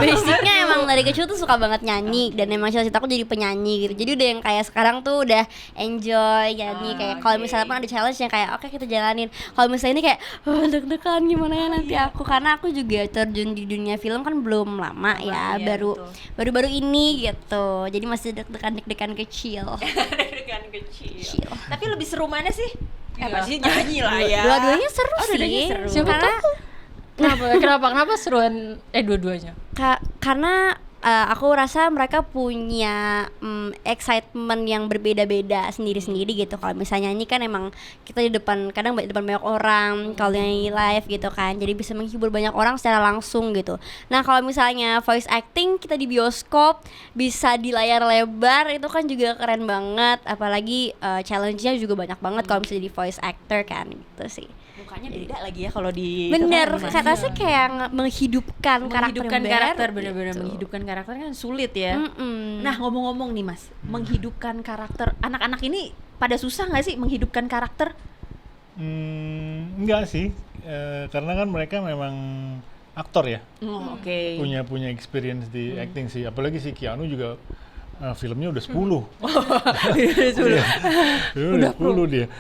Basicnya emang dari kecil tuh suka banget nyanyi, dan emang cita-cita aku jadi penyanyi gitu. Jadi udah yang kayak sekarang tuh udah enjoy nyanyi, kayak kalau misalnya pun ada challenge yang kayak oke, kita jalanin. Kalau misalnya ini kayak deg-degan gimana ya nanti aku, karena aku juga terjun di dunia film kan belum lama ya, iya, baru ini gitu. Jadi masih deg-degan kecil. Deg-degan kecil. Tapi lebih seru mana sih? Pasti Iya. nyanyi lah ya. Dua-duanya seru sih. dua-duanya seru. Siapa Karena Kenapa seruan dua-duanya? karena aku rasa mereka punya excitement yang berbeda-beda sendiri-sendiri gitu. Kalau misalnya nyanyi kan emang kita di depan banyak orang, kalau nyanyi live gitu kan, jadi bisa menghibur banyak orang secara langsung gitu. Nah kalau misalnya voice acting, kita di bioskop, bisa di layar lebar, itu kan juga keren banget. Apalagi challenge-nya juga banyak banget kalau misalnya di voice actor kan gitu sih. Mukanya beda lagi ya kalau di Bener, itu kan, saya rasa kayak menghidupkan karakter menghidupkan yang karakter, baru benar-benar gitu. menghidupkan karakter kan sulit ya. Mm-mm. Nah, ngomong-ngomong nih Mas, menghidupkan karakter, anak-anak ini pada susah nggak sih menghidupkan karakter? Enggak sih, karena kan mereka memang aktor ya, Oke. punya experience di acting sih. Apalagi si Keanu juga filmnya udah 10. Iya, udah 10 dia.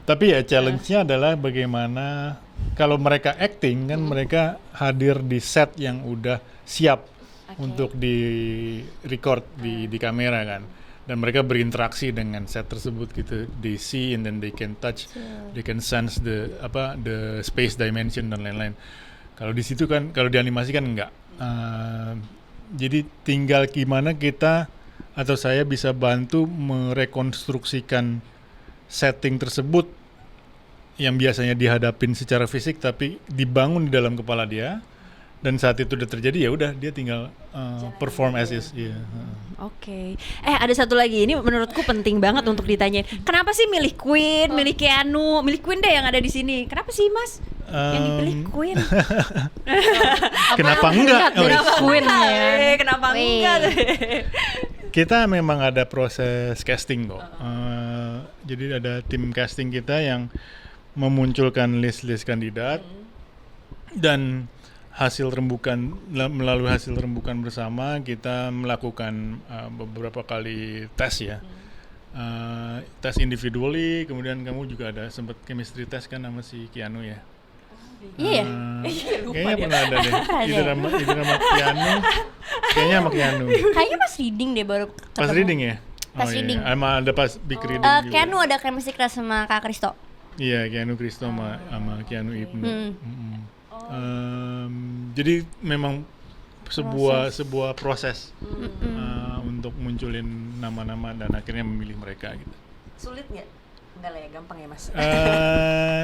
Tapi ya challenge-nya adalah bagaimana kalau mereka acting kan mereka hadir di set yang udah siap untuk di record di kamera kan, dan mereka berinteraksi dengan set tersebut gitu, they see and then they can touch, they can sense the space dimension dan lain-lain. Kalau di situ kan, kalau di animasi kan enggak. Jadi tinggal gimana kita atau saya bisa bantu merekonstruksikan setting tersebut yang biasanya dihadapin secara fisik tapi dibangun di dalam kepala dia, dan saat itu udah terjadi ya udah dia tinggal perform as is. Oke. Ada satu lagi, ini menurutku penting banget untuk ditanyain. Kenapa sih milih Queen, milih Keanu, milih Queen deh yang ada di sini? Kenapa sih Mas yang dipilih Queen? Kenapa enggak? Dari Queen ya. Kenapa Wih. enggak? Kita memang ada proses casting kok. Jadi ada tim casting kita yang memunculkan list-list kandidat, dan melalui hasil rembukan bersama kita melakukan beberapa kali tes ya. Tes individually, kemudian kamu juga ada sempat chemistry test kan sama si Keanu ya. Iya. Kayaknya pernah ada deh. Either sama Keanu. Kayaknya sama Keanu. Kayaknya pas reading deh baru ketemu. Pas reading ya? Pas reading. Sama ada pas big reading juga. Keanu ada chemistry class sama Kak Kristo. Iya, Keanu Kristo sama Keanu Ibnu. Jadi memang sebuah proses untuk munculin nama-nama dan akhirnya memilih mereka gitu. Sulit nggak? Enggak lah ya, gampang ya Mas.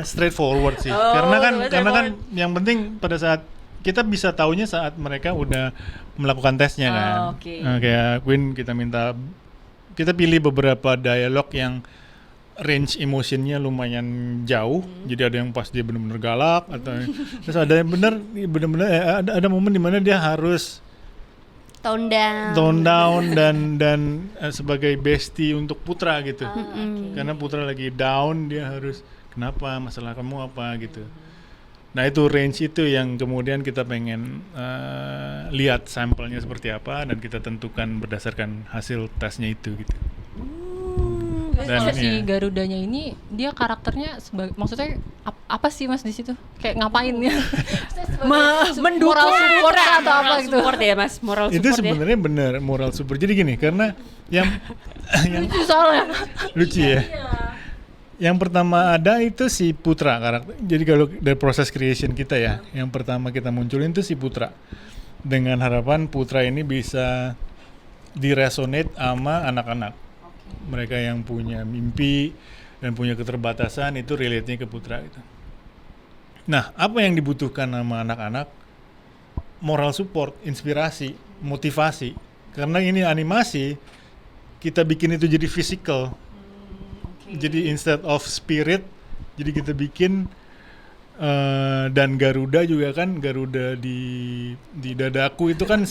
Straightforward sih. Oh, karena kan straightforward. yang penting pada saat kita bisa taunya saat mereka udah melakukan tesnya kan. Oke. Kayak Queen kita pilih beberapa dialog yang range emotionnya lumayan jauh. Jadi ada yang pas dia benar-benar galak, atau terus ada yang benar-benar ada momen dimana dia harus Tone down dan sebagai bestie untuk Putra gitu. Okay. Karena Putra lagi down, dia harus kenapa, masalah kamu apa gitu. Nah itu range itu yang kemudian kita pengen lihat sampelnya seperti apa dan kita tentukan berdasarkan hasil tesnya itu gitu. Terus Dan kalau si iya. Garudanya ini dia karakternya maksudnya apa sih Mas di situ? Kayak ngapain ya? Mendukung moral support atau apa gitu. Support ya Mas, moral Itu support ya. sebenarnya benar moral support. Jadi gini, karena yang Lucu soalnya. lucu ya. Yang pertama ada itu si Putra karakter. Jadi kalau dari proses creation kita ya, yang pertama kita munculin itu si Putra. Dengan harapan Putra ini bisa diresonate sama anak-anak. Mereka yang punya mimpi dan punya keterbatasan itu relate-nya ke Putra gitu. Nah, apa yang dibutuhkan sama anak-anak? Moral support, inspirasi, motivasi. Karena ini animasi, kita bikin itu jadi physical. Jadi instead of spirit, jadi kita bikin dan Garuda juga kan, Garuda di dadaku itu kan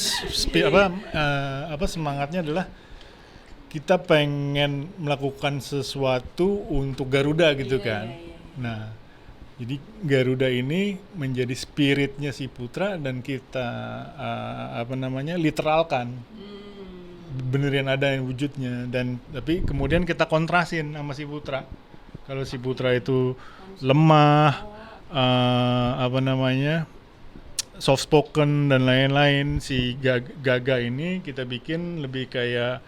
semangatnya adalah kita pengen melakukan sesuatu untuk Garuda gitu kan. Nah, jadi Garuda ini menjadi spiritnya si Putra dan kita literalkan. Benerin ada yang wujudnya dan tapi kemudian kita kontrasin sama si Putra. Kalau si Putra itu lemah, soft spoken dan lain-lain, si Gaga ini kita bikin lebih kayak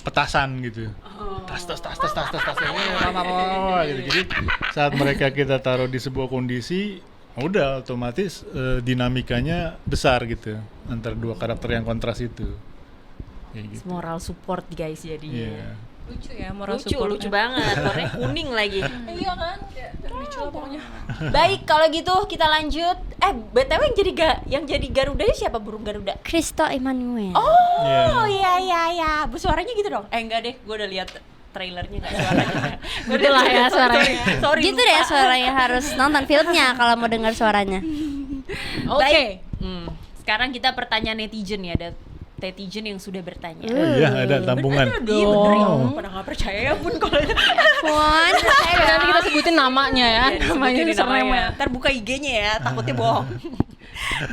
petasan gitu. Tas gitu. Jadi saat mereka kita taruh di sebuah kondisi, udah otomatis dinamikanya besar gitu antara dua karakter yang kontras itu. Kayak gitu. Moral support guys jadinya. Yeah. Lucu ya moral support. Lucu banget, warnanya kuning lagi. Iya kan? Kayak lucu lah pokoknya. Baik, kalau gitu kita lanjut. BTW yang jadi Garudanya siapa, burung Garuda? Christo Emmanuel. Oh, iya. Suaranya gitu dong. Enggak deh, gue udah lihat trailernya enggak suaranya. Gitu lah ya suaranya. Sorry. Gitu deh suaranya, harus nonton filmnya kalau mau dengar suaranya. Oke. Sekarang kita pertanyaan netizen ya, ada netizen yang sudah bertanya. Oh iya, ada tambungan. Iya bener ya, pada nggak percaya ya pun kalau Puan, Nanti kita sebutin namanya ya. Namanya username-nya. Ntar buka IG-nya ya, takutnya bohong.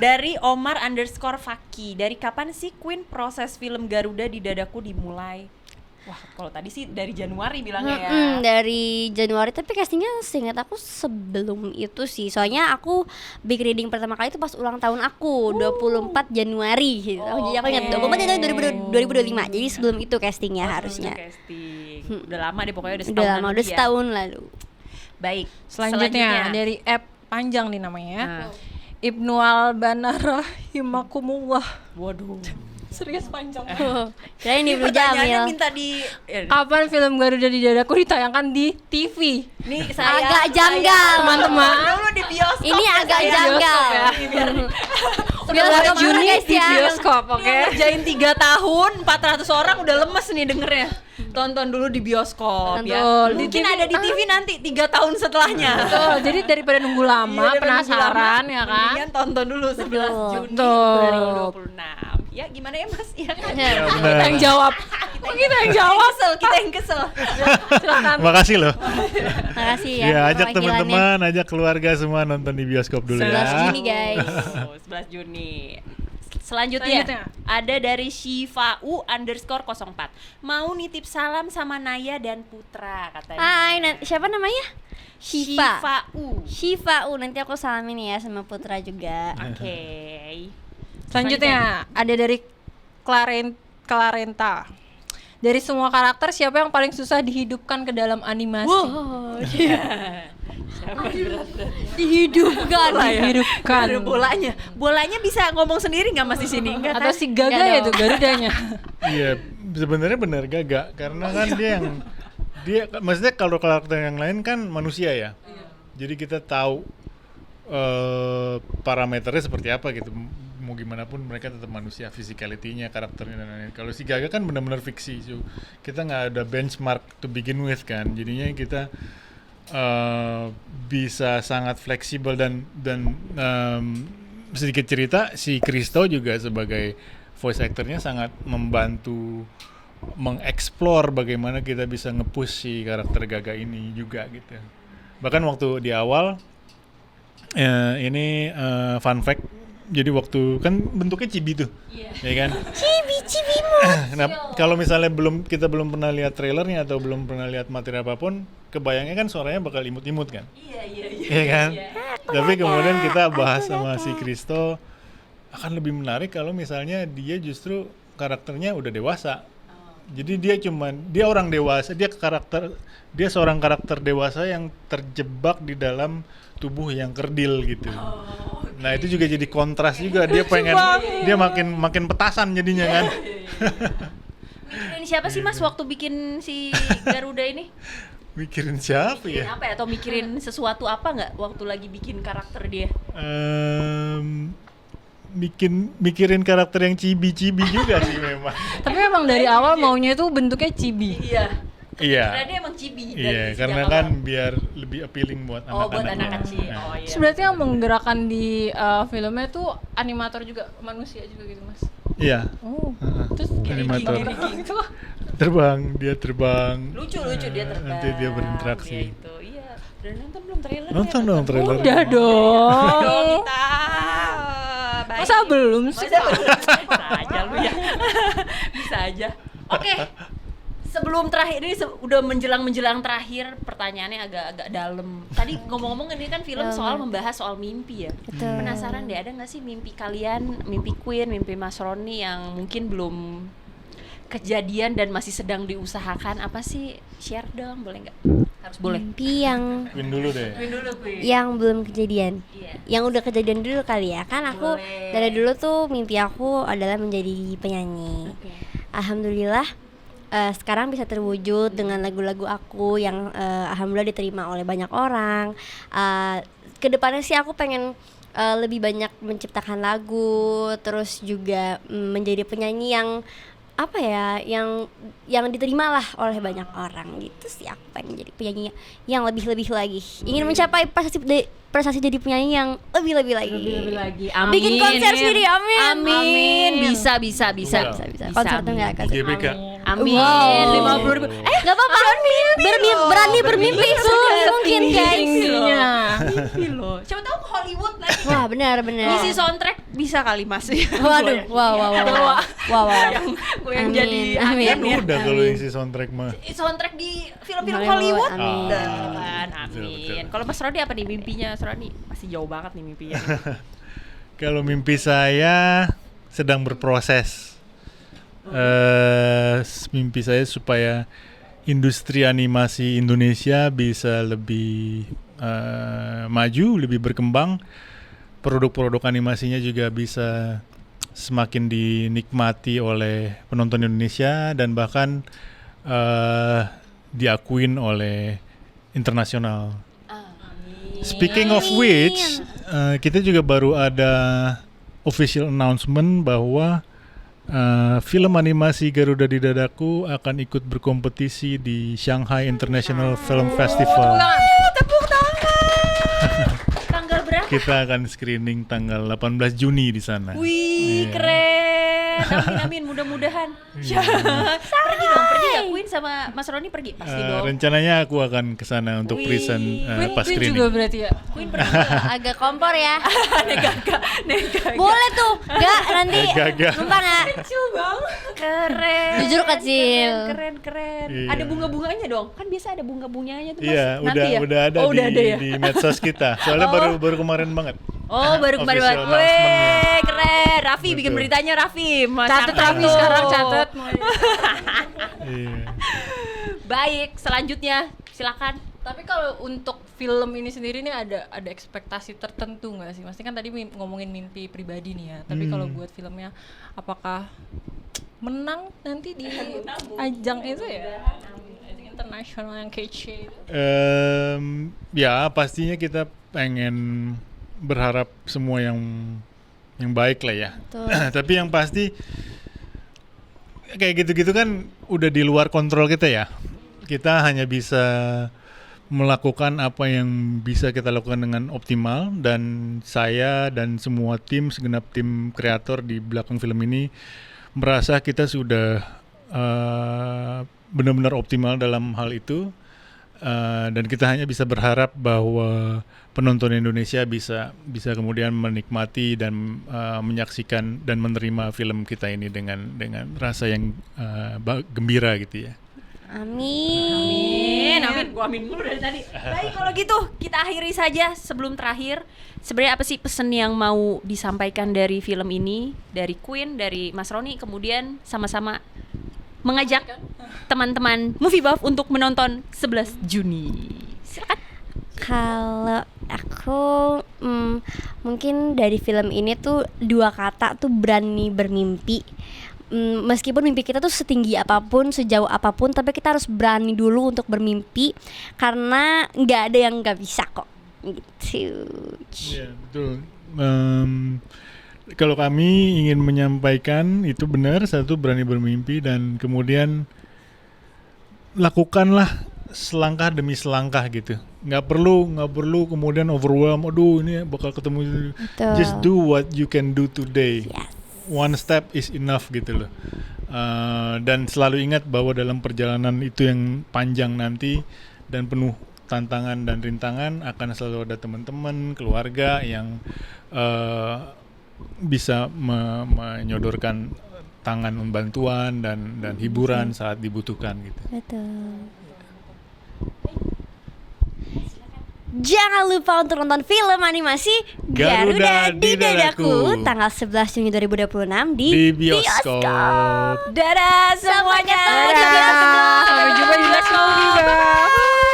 Dari Omar_Faki, dari kapan sih Queen proses film Garuda di Dadaku dimulai? Wah, kalau tadi sih dari Januari bilangnya ya. Dari Januari, tapi castingnya seingat aku sebelum itu sih. Soalnya aku big reading pertama kali itu pas ulang tahun aku 24 Januari gitu. Jadi aku ingat 24 Januari 2025. Jadi sebelum itu castingnya harusnya. Casting. Udah lama deh pokoknya, udah Udah lama, udah setahun lalu. Baik, Selanjutnya dari app panjang nih namanya. Ibnu Albana rahimakumullah. Waduh. Serius panjang. Kirain ini Ibnu Pertanyaannya Jamil. minta di Kapan film Garuda di Dadaku ditayangkan di TV? nih saya Agak janggal. Teman-teman. dulu di bioskop. Ini ya, agak saya. janggal. Bioskop Juni guys di ya. bioskop, oke? Dia ngerjain 3 tahun, 400 orang udah lemes nih dengernya. Tonton dulu di bioskop ya. Tonton. Mungkin ada di TV nanti 3 tahun setelahnya. Betul, jadi daripada nunggu lama, Iya, penasaran ya kan? Mendingan tonton dulu 11 Juni Betul. 2026. Ya gimana ya Mas? Ya kan? Ya, Kita benar. yang jawab. Kita yang jawab. Kita yang kesel. Silakan. Makasih loh. Makasih ya. Ya, ajak perwakilannya. teman-teman, ajak keluarga semua nonton di bioskop dulu 11 ya. Juni guys. 11 Juni. Selanjutnya ada dari Shifau_04. Mau nitip salam sama Naya dan Putra katanya. Hai, siapa namanya? Shifa. Shifau. Nanti aku salamin ya sama Putra juga. Oke. Selanjutnya ada dari Clarenta. Dari semua karakter siapa yang paling susah dihidupkan ke dalam animasi? Wow, Siapa yang berat-berat? dihidupkan. Dihidupkan. Ada bolanya. Bolanya bisa ngomong sendiri nggak Mas di sini? Enggak Atau kan? si Gaga Nggak ya dong. tuh Garudanya. Iya, sebenarnya benar Gaga karena kan dia maksudnya kalau karakter yang lain kan manusia ya. Jadi kita tahu parameternya seperti apa gitu. Mau gimana pun mereka tetap manusia, physicality-nya, karakternya dan lain-lain. Kalau si Gaga kan benar-benar fiksi, so kita nggak ada benchmark to begin with kan. Jadinya kita bisa sangat fleksibel dan sedikit cerita si Christo juga sebagai voice actornya sangat membantu mengeksplor bagaimana kita bisa nge-push si karakter Gaga ini juga gitu. Bahkan waktu di awal Ini fun fact. Jadi waktu kan bentuknya chibi tuh, ya kan? Cibi Nah, kalau misalnya kita belum pernah lihat trailernya atau belum pernah lihat materi apapun, kebayangnya kan suaranya bakal imut-imut kan? Iya kan? Tapi kemudian kita bahas sama si Kristo, akan lebih menarik kalau misalnya dia justru karakternya udah dewasa. Jadi dia orang dewasa, dia seorang karakter dewasa yang terjebak di dalam tubuh yang kerdil gitu. Nah, itu juga jadi kontras juga, dia makin petasan jadinya kan. Mikirin siapa sih Mas waktu bikin si Garuda ini? Mikirin siapa Mikirin ya? apa ya? Atau mikirin sesuatu apa nggak waktu lagi bikin karakter dia? Mikirin karakter yang cibi-cibi juga sih memang. Tapi memang dari awal maunya itu bentuknya chibi. Iya. Karena dia emang cibi. Iya, karena kan biar lebih appealing buat anak-anak. buat anak kecil. Nah. Oh iya. Sebenarnya yang menggerakkan di filmnya tuh animator juga, manusia juga gitu Mas. Iya. Oh. Terus Animator. gitu. Dia terbang. Lucu dia terbang. Nanti dia berinteraksi. Ya itu, iya. Udah nonton belum trailer? Nonton dong trailer. Udah dong. Kita. Baik. Masa belum sih? Bisa aja lu ya. Bisa aja. Oke. Sebelum terakhir ini udah menjelang terakhir, pertanyaannya agak dalam. Tadi ngomong-ngomong ini kan film membahas soal mimpi ya. Betul. Penasaran deh, ada nggak sih mimpi kalian, mimpi Queen, mimpi Mas Roni yang mungkin belum kejadian dan masih sedang diusahakan? Apa sih? Share dong, boleh nggak? Harus boleh. Mimpi yang Queen dulu deh. yang belum kejadian. Iya. Yang udah kejadian dulu kali ya. Kan aku Boleh. dari dulu tuh mimpi aku adalah menjadi penyanyi. Oke. Alhamdulillah sekarang bisa terwujud dengan lagu-lagu aku yang alhamdulillah diterima oleh banyak orang. Kedepannya sih aku pengen lebih banyak menciptakan lagu, terus juga menjadi penyanyi yang apa ya, yang diterima lah oleh banyak orang gitu sih. Aku pengen jadi penyanyi yang lebih lagi, ingin mencapai prestasi jadi penyanyi yang lebih lagi. Amin. Bikin konser sendiri, amin. Amin. Bisa. Bisa. Konser tuh nggak konser. GBK. Amin. Wow. 50.000. Nggak apa-apa. Berani bermimpi mungkin guys. Mimpi loh. Siapa tahu Hollywood lagi. Wah benar. Isi soundtrack bisa kali Mas. Waduh, wow. Yang jadi Amin. agen ya. Udah kalau isi soundtrack mah. Soundtrack di film-film Hollywood, Hollywood. amin. Dan Betul. amin. Kalau Mas Rodi apa nih mimpinya? Mas Rodi masih jauh banget nih mimpinya. Kalau mimpi saya sedang berproses. Mimpi saya supaya industri animasi Indonesia bisa lebih maju, lebih berkembang. Produk-produk animasinya juga bisa semakin dinikmati oleh penonton Indonesia dan bahkan diakuin oleh internasional. Speaking of which, kita juga baru ada official announcement bahwa film animasi Garuda di Dadaku akan ikut berkompetisi di Shanghai International Film Festival. Tepuk tangan. Tanggal berapa? Kita akan screening tanggal 18 Juni di sana. Wih, Iya. keren. Amin, mudah-mudahan. Pergi dong, pergi gak Queen sama Mas Roni pergi? Pasti dong. Rencananya aku akan ke sana untuk Wih. present pas Queen screening. juga berarti ya. Queen pergi. Agak kompor ya. Nega. Boleh tuh. Gak nanti Gak. numpang ya. Kecil banget. Keren. Jujur kecil. Keren. Iya. Ada bunga-bunganya dong. Kan biasa ada bunga-bunganya tuh Mas. Iya, Nanti ya? udah ada Oh, di, udah ada ya? di medsos kita. Soalnya baru kemarin banget. Oh, baru kemarin Official banget. Weh, announcement-nya. keren. Raffi bikin Betul. beritanya Raffi. Catet Raffi sekarang catet. Iya. Baik, selanjutnya silakan. Tapi kalau untuk film ini sendiri nih ada ekspektasi tertentu nggak sih? Maksudnya kan tadi ngomongin mimpi pribadi nih ya. Tapi kalau buat filmnya, apakah menang nanti di ajang itu ya? Ajang internasional yang kece itu. Ya pastinya kita pengen berharap semua yang baik lah ya. Tapi yang pasti kayak gitu-gitu kan udah di luar kontrol kita ya. Kita hanya bisa melakukan apa yang bisa kita lakukan dengan optimal, dan saya dan semua tim, segenap tim kreator di belakang film ini merasa kita sudah benar-benar optimal dalam hal itu. Dan kita hanya bisa berharap bahwa penonton Indonesia bisa kemudian menikmati dan menyaksikan dan menerima film kita ini dengan rasa yang gembira gitu ya. Amin. Amin. Gua amin dulu dari tadi. Baik, kalau gitu kita akhiri saja. Sebelum terakhir, sebenarnya apa sih pesan yang mau disampaikan dari film ini, dari Queen, dari Mas Roni, kemudian sama-sama mengajak teman-teman Movie Buff untuk menonton 11 Juni. Silakan. Kalau aku mungkin dari film ini tuh 2 kata tuh berani bermimpi. Meskipun mimpi kita tuh setinggi apapun, sejauh apapun, tapi kita harus berani dulu untuk bermimpi karena nggak ada yang nggak bisa kok. Gitu. Iya, betul. Kalau kami ingin menyampaikan itu benar, satu berani bermimpi dan kemudian lakukanlah selangkah demi selangkah gitu. Nggak perlu kemudian overwhelm. Aduh, ini bakal ketemu. Betul. Just do what you can do today. Yes. One step is enough gitu loh. Dan selalu ingat bahwa dalam perjalanan itu yang panjang nanti dan penuh tantangan dan rintangan akan selalu ada teman-teman, keluarga yang bisa menyodorkan tangan bantuan dan hiburan saat dibutuhkan gitu. Betul. Jangan lupa untuk nonton film animasi Garuda di Dadaku tanggal 11 Juni 2026 di bioskop. Dadah semuanya. Sampai ketemu di bioskop. Sampai jumpa di bioskop.